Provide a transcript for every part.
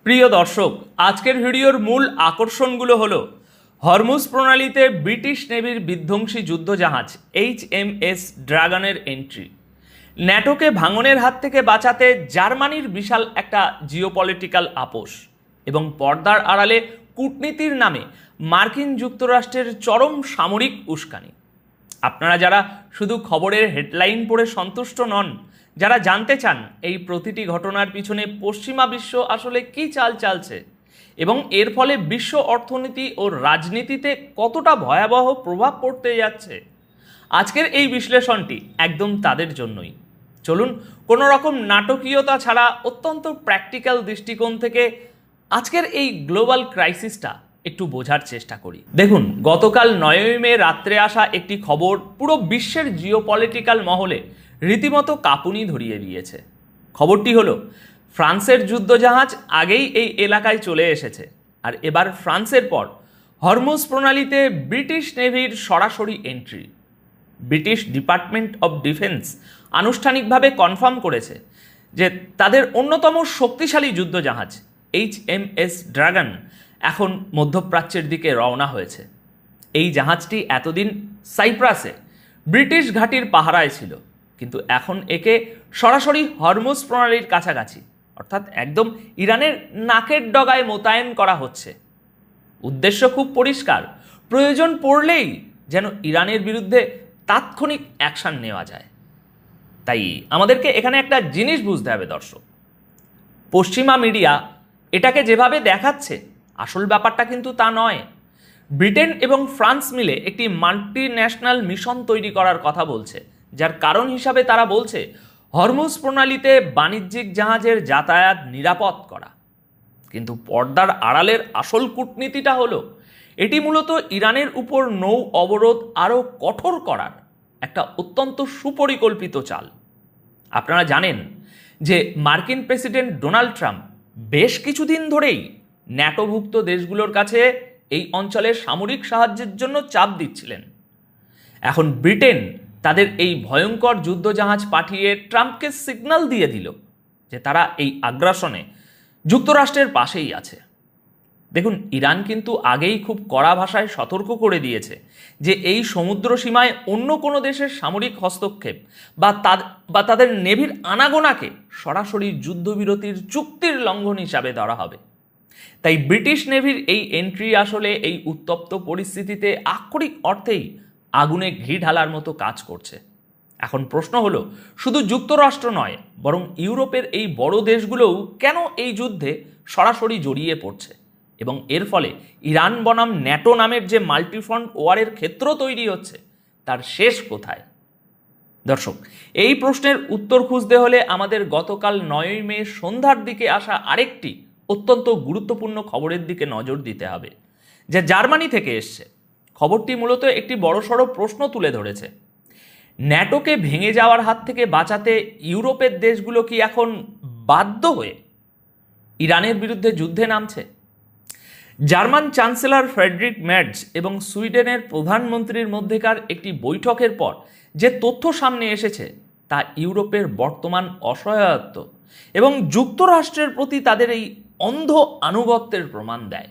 প্রিয় দর্শক, আজকের ভিডিওর মূল আকর্ষণগুলো হলো হরমুজ প্রণালীতে ব্রিটিশ নেভির বিধ্বংসী যুদ্ধজাহাজ HMS ড্রাগনের এন্ট্রি, ন্যাটোকে ভাঙনের হাত থেকে বাঁচাতে জার্মানির বিশাল একটা জিওপলিটিক্যাল আপোষ এবং পর্দার আড়ালে কূটনীতির নামে মার্কিন যুক্তরাষ্ট্রের চরম সামরিক উস্কানি। আপনারা যারা শুধু খবরের হেডলাইন পড়ে সন্তুষ্ট নন, যারা জানতে চান এই প্রতিটি ঘটনার পিছনে পশ্চিমা বিশ্ব আসলে কী চাল চালছে এবং এর ফলে বিশ্ব অর্থনীতি ও রাজনীতিতে কতটা ভয়াবহ প্রভাব পড়তে যাচ্ছে, আজকের এই বিশ্লেষণটি একদম তাদের জন্যই। চলুন কোনো রকম নাটকীয়তা ছাড়া অত্যন্ত প্র্যাকটিক্যাল দৃষ্টিকোণ থেকে আজকের এই গ্লোবাল ক্রাইসিসটা একটু বোঝার চেষ্টা করি। দেখুন, গতকাল 9ই মে রাত্রে আসা একটি খবর পুরো বিশ্বের জিওপলিটিক্যাল মহলে রীতিমতো কাঁপুনি ধরিয়ে দিয়েছে। খবরটি হলো ফ্রান্সের যুদ্ধজাহাজ আগেই এই এলাকায় চলে এসেছে, আর এবার ফ্রান্সের পর হরমুজ প্রণালীতে ব্রিটিশ নেভির সরাসরি entry. British department of defence আনুষ্ঠানিকভাবে কনফার্ম করেছে যে তাদের অন্যতম শক্তিশালী যুদ্ধজাহাজ HMS ড্রাগন এখন মধ্যপ্রাচ্যের দিকে রওনা হয়েছে। এই জাহাজটি এতদিন সাইপ্রাসে ব্রিটিশ ঘাঁটির পাহারায় ছিল, কিন্তু এখন একে সরাসরি হরমুজ প্রণালীর কাছাকাছি, অর্থাৎ একদম ইরানের নাকের ডগায় মোতায়েন করা হচ্ছে। উদ্দেশ্য খুব পরিষ্কার, প্রয়োজন পড়লেই যেন ইরানের বিরুদ্ধে তাৎক্ষণিক অ্যাকশন নেওয়া যায়। তাই আমাদেরকে এখানে একটা জিনিস বুঝতে হবে দর্শক, পশ্চিমা মিডিয়া এটাকে যেভাবে দেখাচ্ছে আসল ব্যাপারটা কিন্তু তা নয়। ব্রিটেন এবং ফ্রান্স মিলে একটি মাল্টি ন্যাশনাল মিশন তৈরি করার কথা বলছে, যার কারণ হিসাবে তারা বলছে হরমুজ প্রণালীতে বাণিজ্যিক জাহাজের যাতায়াত নিরাপদ করা। কিন্তু পর্দার আড়ালের আসল কূটনীতিটা হলো এটি মূলত ইরানের উপর নৌ অবরোধ আরও কঠোর করার একটা অত্যন্ত সুপরিকল্পিত চাল। আপনারা জানেন যে মার্কিন প্রেসিডেন্ট ডোনাল্ড ট্রাম্প বেশ কিছুদিন ধরেই ন্যাটোভুক্ত দেশগুলোর কাছে এই অঞ্চলের সামরিক সাহায্যের জন্য চাপ দিচ্ছিলেন। এখন ব্রিটেন তাদের এই ভয়ঙ্কর যুদ্ধজাহাজ পাঠিয়ে ট্রাম্পকে সিগন্যাল দিয়ে দিল যে তারা এই আগ্রাসনে যুক্তরাষ্ট্রের পাশেই আছে। দেখুন, ইরান কিন্তু আগেই খুব কড়া ভাষায় সতর্ক করে দিয়েছে যে এই সমুদ্র সীমায় অন্য কোনো দেশের সামরিক হস্তক্ষেপ বা তাদের নেভির আনাগোনাকে সরাসরি যুদ্ধবিরতির চুক্তির লঙ্ঘন হিসাবে ধরা হবে। তাই ব্রিটিশ নেভির এই এন্ট্রি আসলে এই উত্তপ্ত পরিস্থিতিতে আক্ষরিক অর্থেই আগুনে ঘি ঢালার মতো কাজ করছে। এখন প্রশ্ন হলো, শুধু যুক্তরাষ্ট্র নয় বরং ইউরোপের এই বড় দেশগুলোও কেন এই যুদ্ধে সরাসরি জড়িয়ে পড়ছে এবং এর ফলে ইরান বনাম ন্যাটো নামের যে মাল্টিফ্রন্ট ওয়ারের ক্ষেত্র তৈরি হচ্ছে তার শেষ কোথায়? দর্শক, এই প্রশ্নের উত্তর খুঁজতে হলে আমাদের গতকাল 9ই মে সন্ধ্যার দিকে আসা আরেকটি অত্যন্ত গুরুত্বপূর্ণ খবরের দিকে নজর দিতে হবে, যা জার্মানি থেকে এসছে। খবরটি মূলত একটি বড়সড় প্রশ্ন তুলে ধরেছে। ন্যাটোকে ভেঙে যাওয়ার হাত থেকে বাঁচাতে ইউরোপের দেশগুলো কি এখন বাধ্য হয়ে ইরানের বিরুদ্ধে যুদ্ধে নামছে? জার্মান চ্যান্সেলর ফ্রেডরিক মের্জ এবং সুইডেনের প্রধানমন্ত্রীর মধ্যেকার একটি বৈঠকের পর যে তথ্য সামনে এসেছে তা ইউরোপের বর্তমান অসহায়ত্ব এবং যুক্তরাষ্ট্রের প্রতি তাদের এই অন্ধ আনুগত্যের প্রমাণ দেয়।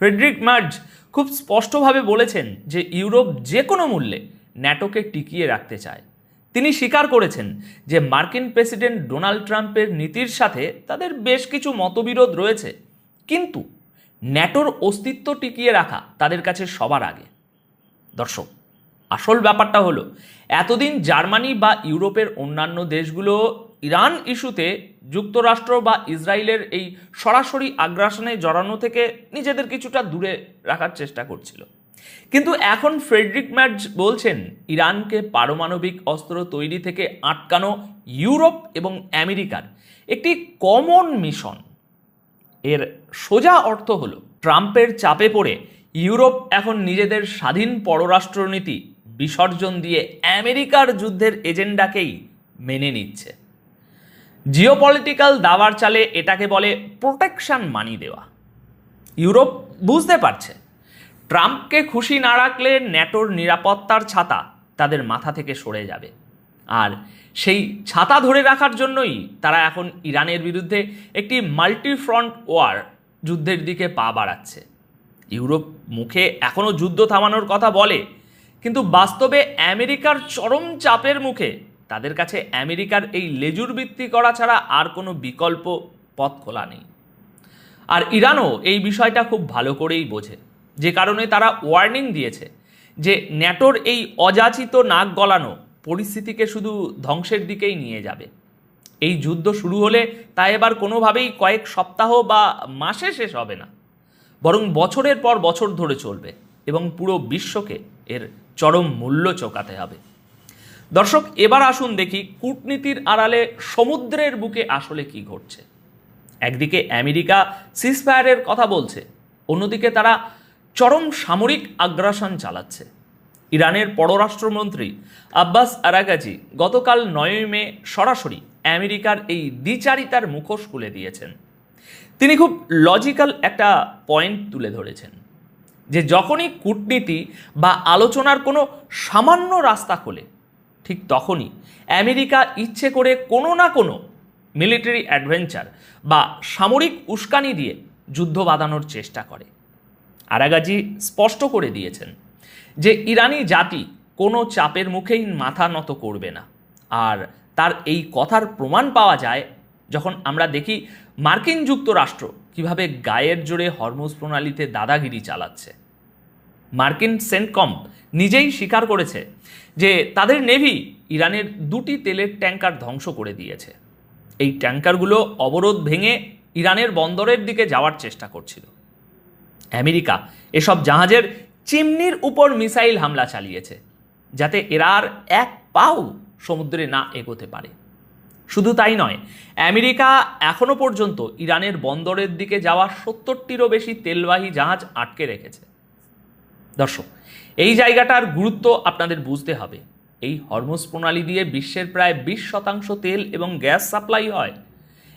ফ্রেডরিক মের্জ খুব স্পষ্টভাবে বলেছেন যে ইউরোপ যে কোনো মূল্যে ন্যাটোকে টিকিয়ে রাখতে চায়। তিনি স্বীকার করেছেন যে মার্কিন প্রেসিডেন্ট ডোনাল্ড ট্রাম্পের নীতির সাথে তাদের বেশ কিছু মতবিরোধ রয়েছে, কিন্তু ন্যাটোর অস্তিত্ব টিকিয়ে রাখা তাদের কাছে সবার আগে। দর্শক, আসল ব্যাপারটা হলো এতদিন জার্মানি বা ইউরোপের অন্যান্য দেশগুলো ইরান ইস্যুতে যুক্তরাষ্ট্র বা ইসরায়েলের এই সরাসরি আগ্রাসনে জড়ানো থেকে নিজেদের কিছুটা দূরে রাখার চেষ্টা করছিল, কিন্তু এখন ফ্রেডরিক মের্জ বলছেন ইরানকে পারমাণবিক অস্ত্র তৈরি থেকে আটকানো ইউরোপ এবং আমেরিকার একটি কমন মিশন। এর সোজা অর্থ হলো ট্রাম্পের চাপে পড়ে ইউরোপ এখন নিজেদের স্বাধীন পররাষ্ট্রনীতি বিসর্জন দিয়ে আমেরিকার যুদ্ধের এজেন্ডাকেই মেনে নিচ্ছে। জিওপলিটিক্যাল দাবার চালে এটাকে বলে প্রোটেকশন মানি দেওয়া। ইউরোপ বুঝতে পারছে ট্রাম্পকে খুশি না রাখলে ন্যাটোর নিরাপত্তার ছাতা তাদের মাথা থেকে সরে যাবে, আর সেই ছাতা ধরে রাখার জন্যই তারা এখন ইরানের বিরুদ্ধে একটি মাল্টি ফ্রন্ট ওয়ার যুদ্ধের দিকে পা বাড়াচ্ছে। ইউরোপ মুখে এখনও যুদ্ধ থামানোর কথা বলে, কিন্তু বাস্তবে আমেরিকার চরম চাপের মুখে তাদের কাছে আমেরিকার এই লেজুর ভিত্তি করা ছাড়া আর কোনো বিকল্প পথ খোলা নেই। আর ইরানও এই বিষয়টা খুব ভালো করেই বোঝে, যে কারণে তারা ওয়ার্নিং দিয়েছে যে ন্যাটোর এই অযাচিত নাক গলানো পরিস্থিতিকে শুধু ধ্বংসের দিকেই নিয়ে যাবে। এই যুদ্ধ শুরু হলে তা এবার কোনোভাবেই কয়েক সপ্তাহ বা মাসে শেষ হবে না, বরং বছরের পর বছর ধরে চলবে এবং পুরো বিশ্বকে এর চরম মূল্য চোকাতে হবে। দর্শক, এবার আসুন দেখি কূটনীতির আড়ালে সমুদ্রের বুকে আসলে কি ঘটছে। একদিকে আমেরিকা সিজফায়ারের কথা বলছে, অন্যদিকে তারা চরম সামরিক আগ্রাসন চালাচ্ছে। ইরানের পররাষ্ট্রমন্ত্রী আব্বাস আরাগাচি গতকাল 9 মে সরাসরি আমেরিকার এই দ্বিচারিতার মুখোশ খুলে দিয়েছেন। তিনি খুব লজিক্যাল একটা পয়েন্ট তুলে ধরেছেন যে যখনই কূটনীতি বা আলোচনার কোনো সামান্য রাস্তা খোলে, ঠিক তখনই আমেরিকা ইচ্ছে করে কোনো না কোনো মিলিটারি অ্যাডভেঞ্চার বা সামরিক উস্কানি দিয়ে যুদ্ধ বাঁধানোর চেষ্টা করে। আরাগাচি স্পষ্ট করে দিয়েছেন যে ইরানি জাতি কোনো চাপের মুখেই মাথা নত করবে না। আর তার এই কথার প্রমাণ পাওয়া যায় যখন আমরা দেখি মার্কিন যুক্তরাষ্ট্র কিভাবে গায়ের জোরে হরমুজ প্রণালীতে দাদাগিরি চালাচ্ছে। মার্কিন সেন্টকম নিজেই স্বীকার করেছে যে তাদের নেভি ইরানের 2টি তেলের ট্যাঙ্কার ধ্বংস করে দিয়েছে। এই ট্যাঙ্কারগুলো অবরোধ ভেঙে ইরানের বন্দরের দিকে যাওয়ার চেষ্টা করছিল। আমেরিকা এসব জাহাজের চিমনির উপর মিসাইল হামলা চালিয়েছে, যাতে এরা আর এক পাও সমুদ্রে না এগোতে পারে। শুধু তাই নয়, আমেরিকা এখনো পর্যন্ত ইরানের বন্দরের দিকে যাওয়া 70টিরও বেশি তেলবাহী জাহাজ আটকে রেখেছে। দর্শক, এই জায়গাটার গুরুত্ব আপনাদের বুঝতে হবে। এই হরমুজ প্রণালী দিয়ে বিশ্বের প্রায় 20% তেল এবং গ্যাস সাপ্লাই হয়।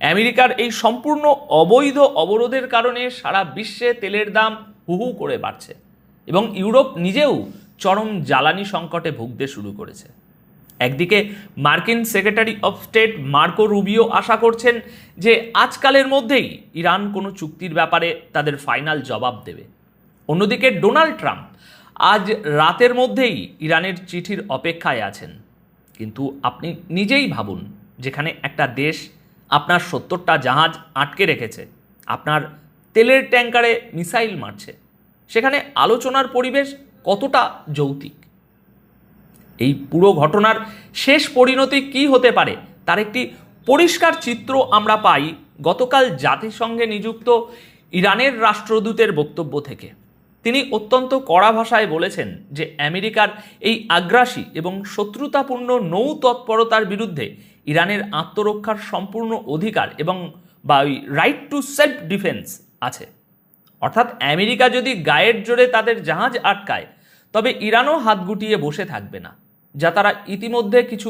আমেরিকার এই সম্পূর্ণ অবৈধ অবরোধের কারণে সারা বিশ্বে তেলের দাম হু হু করে বাড়ছে এবং ইউরোপ নিজেও চরম জ্বালানি সংকটে ভুগতে শুরু করেছে। একদিকে মার্কিন secretary of state Marco Rubio আশা করছেন যে আজকালের মধ্যেই ইরান কোনো চুক্তির ব্যাপারে তাদের ফাইনাল জবাব দেবে। অন্যদিকে ডোনাল্ড ট্রাম্প আজ রাতের মধ্যেই ইরানের চিঠির অপেক্ষায় আছেন। কিন্তু আপনি নিজেই ভাবুন, যেখানে একটা দেশ আপনার 70টা জাহাজ আটকে রেখেছে, আপনার তেলের ট্যাঙ্কারে মিসাইল মারছে, সেখানে আলোচনার পরিবেশ কতটা যৌক্তিক। এই পুরো ঘটনার শেষ পরিণতি কি হতে পারে তার একটি পরিষ্কার চিত্র আমরা পাই গতকাল জাতিসংঘে নিযুক্ত ইরানের রাষ্ট্রদূতের বক্তব্য থেকে। তিনি অত্যন্ত কড়া ভাষায় বলেছেন যে আমেরিকার এই আগ্রাসী এবং শত্রুতাপূর্ণ নৌ তৎপরতার বিরুদ্ধে ইরানের আত্মরক্ষার সম্পূর্ণ অধিকার এবং ওই রাইট টু সেলফ ডিফেন্স আছে। অর্থাৎ আমেরিকা যদি গায়ের জোরে তাদের জাহাজ আটকায়, তবে ইরানও হাত গুটিয়ে বসে থাকবে না, যা তারা ইতিমধ্যে কিছু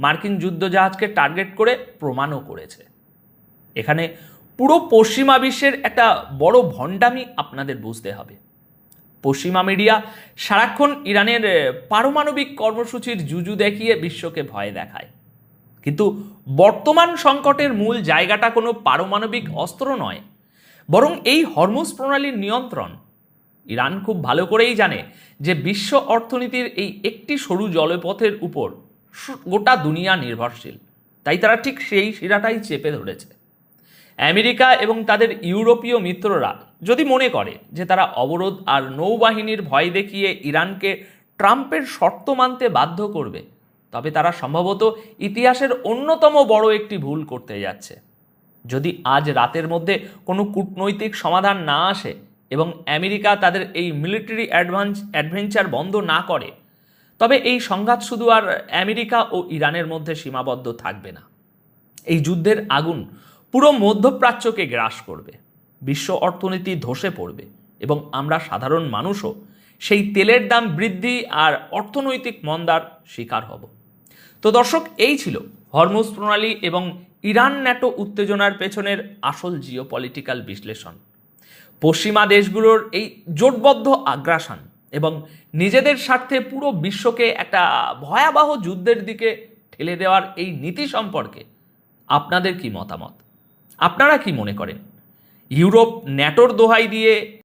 মার্কিন যুদ্ধজাহাজকে টার্গেট করে প্রমাণও করেছে। এখানে পুরো পশ্চিমা বিশ্বের একটা বড় ভণ্ডামি আপনাদের বুঝতে হবে। পশ্চিমা মিডিয়া সারাক্ষণ ইরানের পারমাণবিক কর্মসূচির জুজু দেখিয়ে বিশ্বকে ভয় দেখায়, কিন্তু বর্তমান সংকটের মূল জায়গাটা কোনো পারমাণবিক অস্ত্র নয়, বরং এই হরমুজ প্রণালীর নিয়ন্ত্রণ। ইরান খুব ভালো করেই জানে যে বিশ্ব অর্থনীতির এই একটি সরু জলপথের উপর গোটা দুনিয়া নির্ভরশীল, তাই তারা ঠিক সেই শিরাটাই চেপে ধরেছে। আমেরিকা এবং তাদের ইউরোপীয় মিত্ররা যদি মনে করে যে তারা অবরোধ আর নৌবাহিনীর ভয় দেখিয়ে ইরানকে ট্রাম্পের শর্ত মানতে বাধ্য করবে, তবে তারা সম্ভবত ইতিহাসের অন্যতম বড় একটি ভুল করতে যাচ্ছে। যদি আজ রাতের মধ্যে কোনো কূটনৈতিক সমাধান না আসে এবং আমেরিকা তাদের এই মিলিটারি অ্যাডভেঞ্চার বন্ধ না করে, তবে এই সংঘাত শুধু আর আমেরিকা ও ইরানের মধ্যে সীমাবদ্ধ থাকবে না। এই যুদ্ধের আগুন পুরো মধ্যপ্রাচ্যকে গ্রাস করবে, বিশ্ব অর্থনীতি ধসে পড়বে এবং আমরা সাধারণ মানুষও সেই তেলের দাম বৃদ্ধি আর অর্থনৈতিক মন্দার শিকার হব। তো দর্শক, এই ছিল হরমুজ প্রণালী এবং ইরান ন্যাটো উত্তেজনার পেছনের আসল জিওপলিটিক্যাল বিশ্লেষণ। পশ্চিমা দেশগুলোর এই জোটবদ্ধ আগ্রাসন এবং নিজেদের স্বার্থে পুরো বিশ্বকে একটা ভয়াবহ যুদ্ধের দিকে ঠেলে দেওয়ার এই নীতি সম্পর্কে আপনাদের কি মতামত? আপনারা কি মনে করেন ইউরোপ ন্যাটোর দোহাই দিয়ে